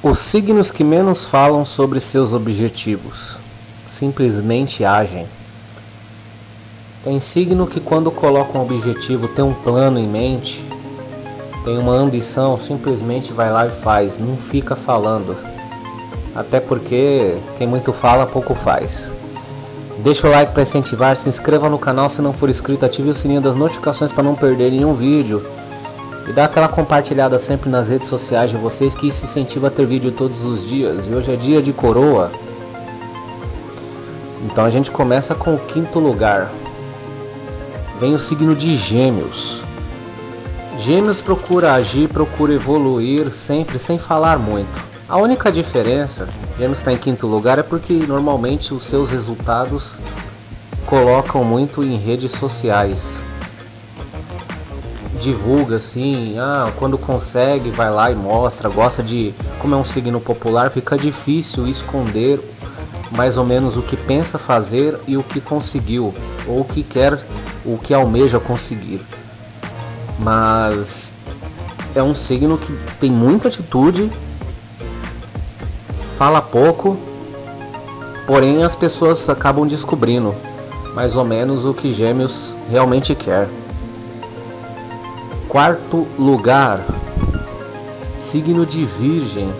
Os signos que menos falam sobre seus objetivos simplesmente agem. Tem signo que quando coloca um objetivo, tem um plano em mente, tem uma ambição, simplesmente vai lá e faz, não fica falando. Até porque quem muito fala, pouco faz. Deixa o like para incentivar, se inscreva no canal se não for inscrito, ative o sininho das notificações para não perder nenhum vídeo. E dá aquela compartilhada sempre nas redes sociais de vocês, que isso incentiva a ter vídeo todos os dias. E hoje é dia de coroa. Então a gente começa com o quinto lugar. Vem o signo de Gêmeos. Gêmeos procura agir, procura evoluir sempre sem falar muito. A única diferença, Gêmeos está em quinto lugar, é porque normalmente os seus resultados colocam muito em redes sociais. Divulga assim, quando consegue vai lá e mostra, gosta de, como é um signo popular, fica difícil esconder mais ou menos o que pensa fazer e o que conseguiu, ou o que quer, o que almeja conseguir. Mas é um signo que tem muita atitude, fala pouco, porém as pessoas acabam descobrindo mais ou menos o que Gêmeos realmente quer. Quarto lugar, signo de Virgem.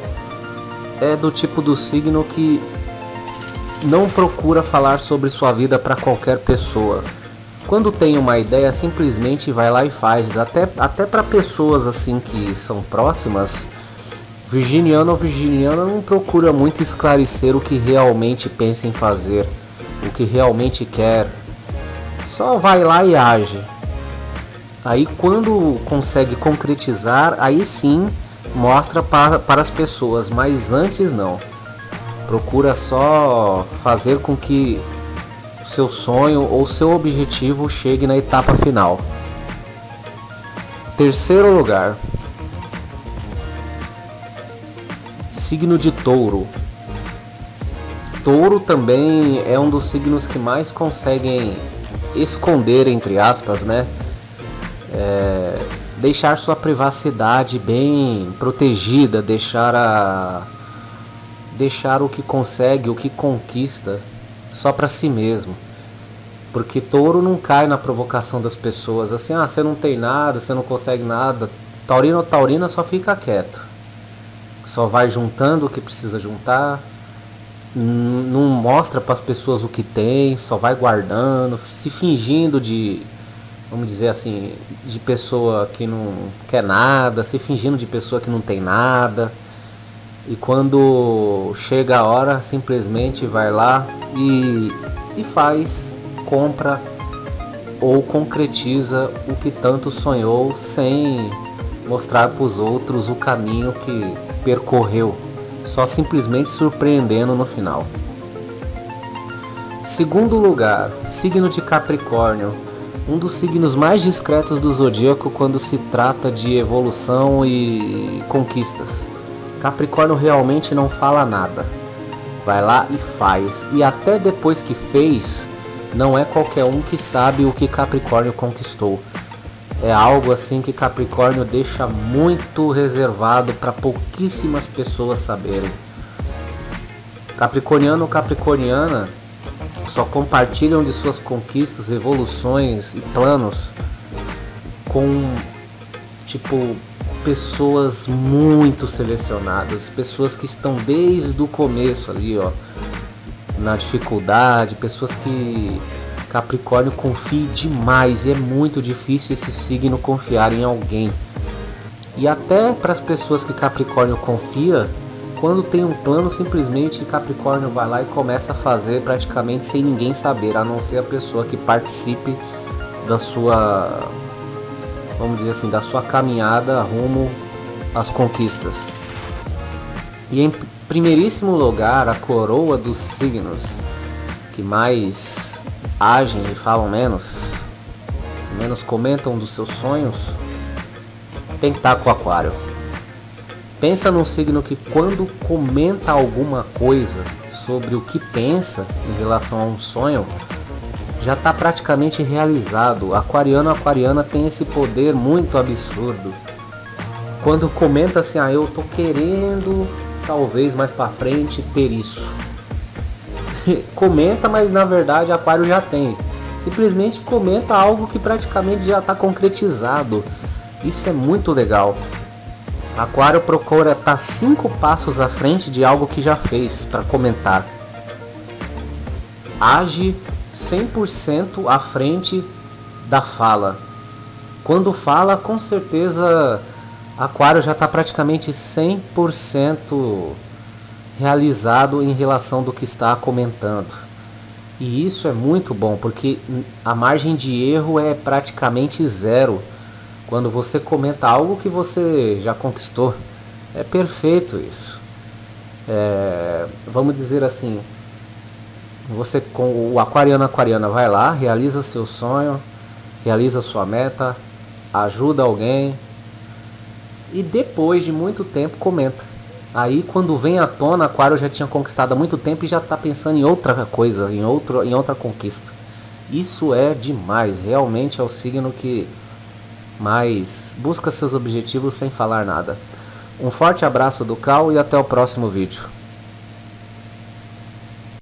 É do tipo do signo que não procura falar sobre sua vida para qualquer pessoa. Quando tem uma ideia, simplesmente vai lá e faz. Até para pessoas assim que são próximas, virginiano ou virginiana não procura muito esclarecer o que realmente pensa em fazer, o que realmente quer. Só vai lá e age. Aí quando consegue concretizar, aí sim mostra para as pessoas, mas antes não. Procura só fazer com que o seu sonho ou seu objetivo chegue na etapa final. Terceiro lugar, signo de Touro. Touro também é um dos signos que mais conseguem esconder, entre aspas, né? Deixar sua privacidade bem protegida, deixar o que consegue, o que conquista só para si mesmo. Porque Touro não cai na provocação das pessoas, assim, você não tem nada, você não consegue nada. Taurino ou taurina só fica quieto, só vai juntando o que precisa juntar, não mostra para as pessoas o que tem, só vai guardando, se fingindo de, vamos dizer assim, de pessoa que não quer nada, se fingindo de pessoa que não tem nada. E quando chega a hora, simplesmente vai lá e faz, compra ou concretiza o que tanto sonhou, sem mostrar para os outros o caminho que percorreu, só simplesmente surpreendendo no final. Segundo lugar, signo de Capricórnio. Um dos signos mais discretos do zodíaco quando se trata de evolução e conquistas. Capricórnio realmente não fala nada, vai lá e faz, e até depois que fez, não é qualquer um que sabe o que Capricórnio conquistou. É algo assim que Capricórnio deixa muito reservado para pouquíssimas pessoas saberem. Capricorniano ou capricorniana só compartilham de suas conquistas, evoluções e planos com pessoas muito selecionadas, pessoas que estão desde o começo ali, na dificuldade, pessoas que Capricórnio confia demais, e é muito difícil esse signo confiar em alguém. E até para as pessoas que Capricórnio confia, quando tem um plano, simplesmente Capricórnio vai lá e começa a fazer praticamente sem ninguém saber, a não ser a pessoa que participe da sua, vamos dizer assim, da sua caminhada rumo às conquistas. E em primeiríssimo lugar, a coroa dos signos que mais agem e falam menos, que menos comentam dos seus sonhos, tem que estar com o Aquário. Pensa num signo que quando comenta alguma coisa sobre o que pensa em relação a um sonho, já está praticamente realizado. Aquariano, aquariana tem esse poder muito absurdo. Quando comenta assim, eu tô querendo talvez mais para frente ter isso. Comenta, mas na verdade Aquário já tem. Simplesmente comenta algo que praticamente já está concretizado. Isso é muito legal. Aquário procura estar 5 passos à frente de algo que já fez para comentar. Age 100% à frente da fala. Quando fala, com certeza Aquário já está praticamente 100% realizado em relação do que está comentando. E isso é muito bom, porque a margem de erro é praticamente zero quando você comenta algo que você já conquistou. É perfeito isso. Vamos dizer assim, você com o aquariana vai lá, realiza seu sonho, realiza sua meta, ajuda alguém e depois de muito tempo comenta. Aí quando vem à tona, Aquário já tinha conquistado há muito tempo e já está pensando em outra coisa, em outra conquista. Isso é demais, realmente é o signo que mais busca seus objetivos sem falar nada. Um forte abraço do Cal e até o próximo vídeo.